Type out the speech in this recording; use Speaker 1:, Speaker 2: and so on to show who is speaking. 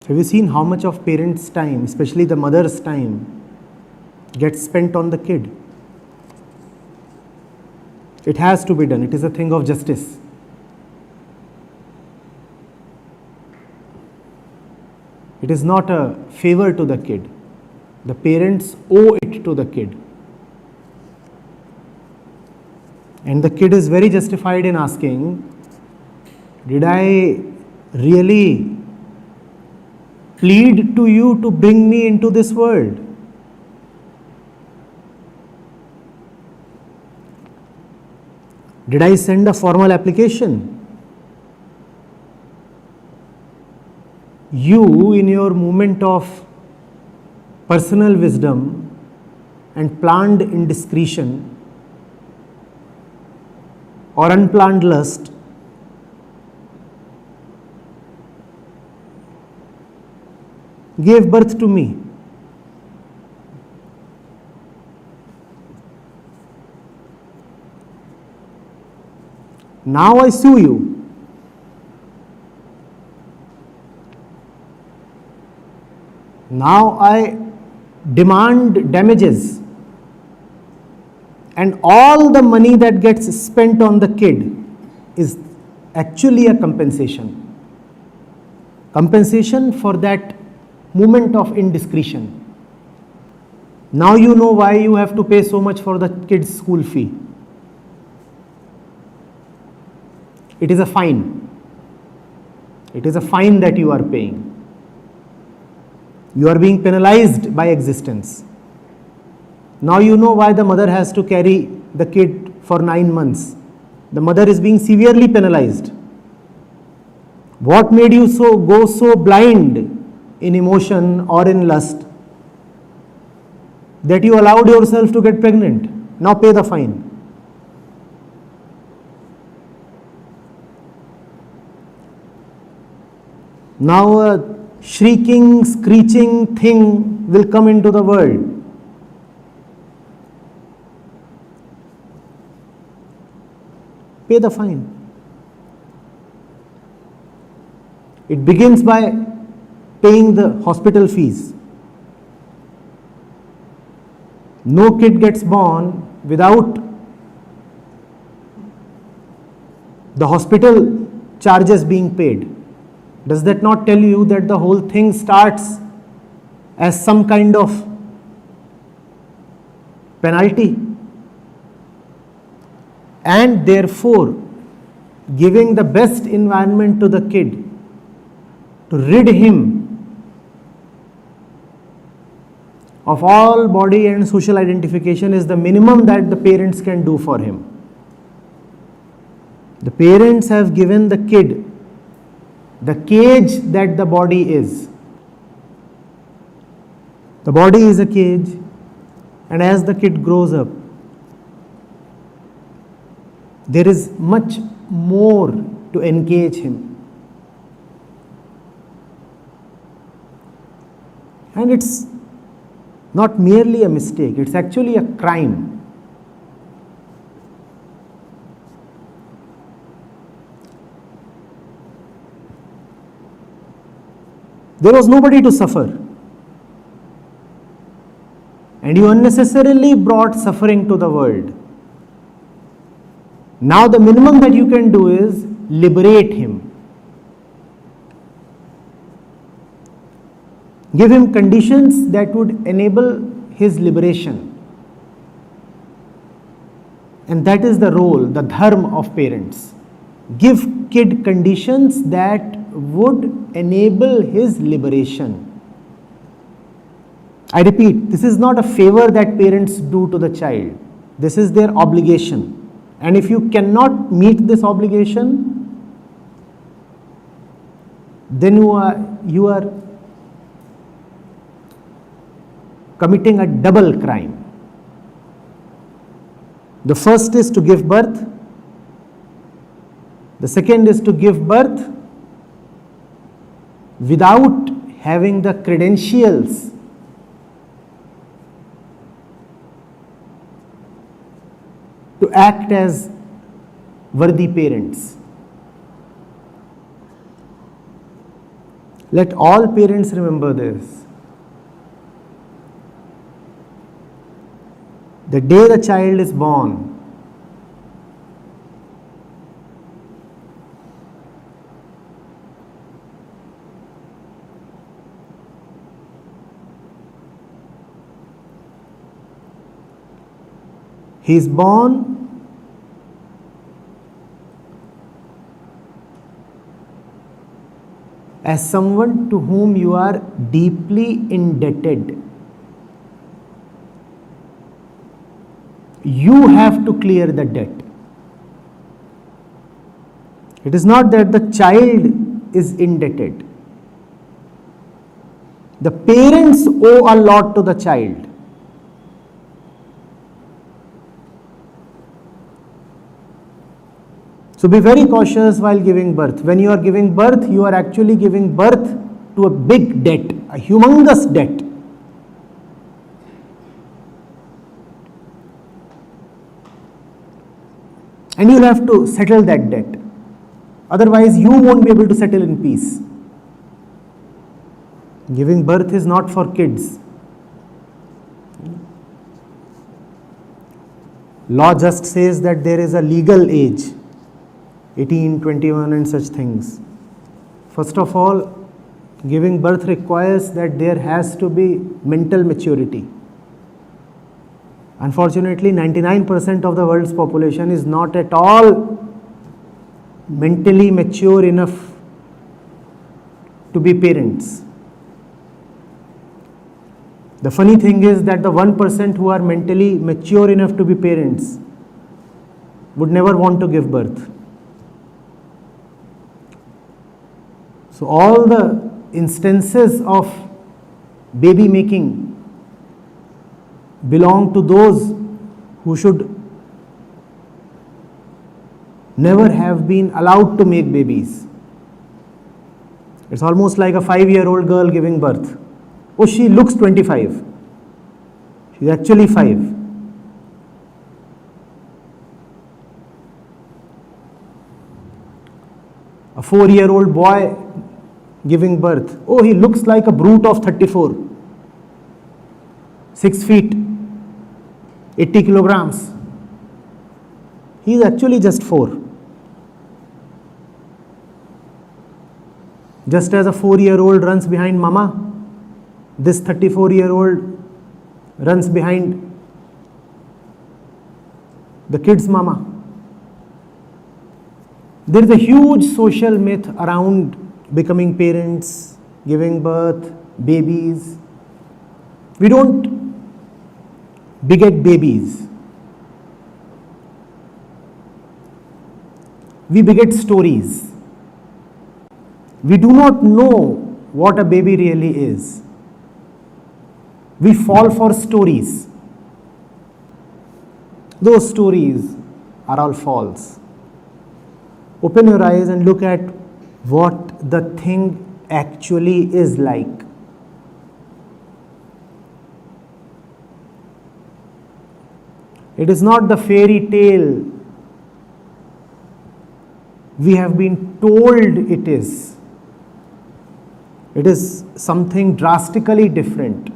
Speaker 1: Have you seen how much of parents' time, especially the mother's time, gets spent on the kid? It has to be done. It is a thing of justice. It is not a favor to the kid. The parents owe it to the kid. And the kid is very justified in asking, did I really plead to you to bring me into this world? Did I send a formal application? You, in your moment of personal wisdom and planned indiscretion or unplanned lust, gave birth to me. Now I sue you. Now I demand damages. And all the money that gets spent on the kid is actually a compensation. Compensation for that moment of indiscretion. Now you know why you have to pay so much for the kid's school fee. It is a fine. It is a fine that you are paying. You are being penalized by existence. Now you know why the mother has to carry the kid for 9 months. The mother is being severely penalized. What made you go so blind in emotion or in lust that you allowed yourself to get pregnant? Now pay the fine. Now a shrieking, screeching thing will come into the world. Pay the fine. It begins by paying the hospital fees. No kid gets born without the hospital charges being paid. Does that not tell you that the whole thing starts as some kind of penalty? And therefore, giving the best environment to the kid to rid him of all body and social identification is the minimum that the parents can do for him. The parents have given the kid the cage that the body is. The body is a cage, and as the kid grows up, there is much more to engage him. And it's not merely a mistake, it's actually a crime. There was nobody to suffer. And you unnecessarily brought suffering to the world. Now the minimum that you can do is liberate him. Give him conditions that would enable his liberation. And that is the role, the dharma of parents. Give kid conditions that would enable his liberation. I repeat, this is not a favor that parents do to the child. This is their obligation. And if you cannot meet this obligation, then you are committing a double crime. The first is to give birth. The second is to give birth without having the credentials to act as worthy parents. Let all parents remember this. The day the child is born, he is born as someone to whom you are deeply indebted. You have to clear the debt. It is not that the child is indebted. The parents owe a lot to the child. So be very cautious while giving birth. When you are giving birth, you are actually giving birth to a big debt, a humongous debt. And you'll have to settle that debt. Otherwise, you won't be able to settle in peace. Giving birth is not for kids. Law just says that there is a legal age, 18, 21 and such things. First of all, giving birth requires that there has to be mental maturity. Unfortunately, 99% of the world's population is not at all mentally mature enough to be parents. The funny thing is that the 1% who are mentally mature enough to be parents would never want to give birth. So all the instances of baby making belong to those who should never have been allowed to make babies. It's almost like a 5-year-old girl giving birth. Oh, she looks 25. She's actually 5. A 4-year-old boy giving birth. Oh, he looks like a brute of 34. 6 feet, 80 kilograms. He is actually just 4. Just as a 4-year-old runs behind mama, this 34-year-old runs behind the kid's mama. There is a huge social myth around becoming parents, giving birth, babies. We don't beget babies. We beget stories. We do not know what a baby really is. We fall for stories. Those stories are all false. Open your eyes and look at what the thing actually is like. It is not the fairy tale we have been told it is. It is something drastically different.